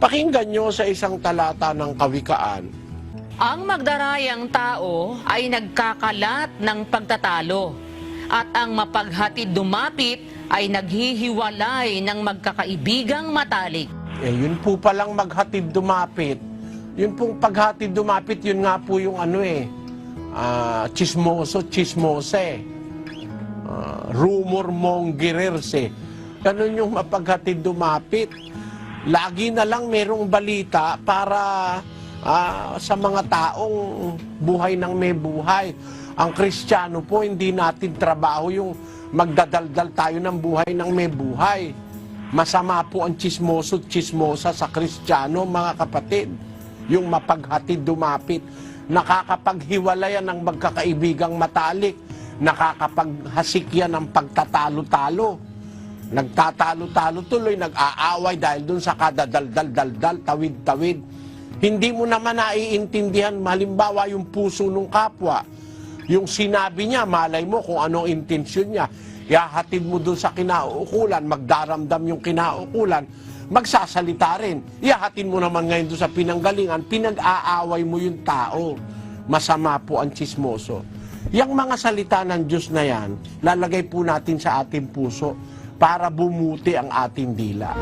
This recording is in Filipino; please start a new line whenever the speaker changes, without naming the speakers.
Pakinggan nyo sa isang talata ng Kawikaan.
Ang magdarayang tao ay nagkakalat ng pagtatalo, at ang mapaghatid dumapit ay naghihiwalay ng magkakaibigang matalik.
Yun po palang maghatid dumapit. Yun pong paghatid dumapit, yun nga po yung chismoso, chismose. Rumor mongererse. Ganun yung mapaghatid dumapit. Lagi na lang merong balita para sa mga taong buhay ng may buhay. Ang Kristiyano po, hindi natin trabaho yung magdadaldal tayo ng buhay ng may buhay. Masama po ang chismoso at chismosa sa Kristiyano, mga kapatid. Yung mapaghatid dumapit. Nakakapaghiwalayan ng magkakaibigang matalik. Nakakapaghasik yan ng pagtatalo-talo. Nagtatalo-talo tuloy, nag-aaway dahil dun sa kadadaldal-daldal, tawid-tawid. Hindi mo naman naiintindihan, halimbawa yung puso ng kapwa. Yung sinabi niya, malay mo kung anong intensyon niya. Ihahatid mo dun sa kinauukulan, magdaramdam yung kinauukulan, magsasalita rin. Ihahatid mo naman ngayon dun sa pinanggalingan, pinag-aaway mo yung tao. Masama po ang chismoso. Yang mga salita ng Diyos na yan, lalagay po natin sa ating puso para bumuti ang ating dila.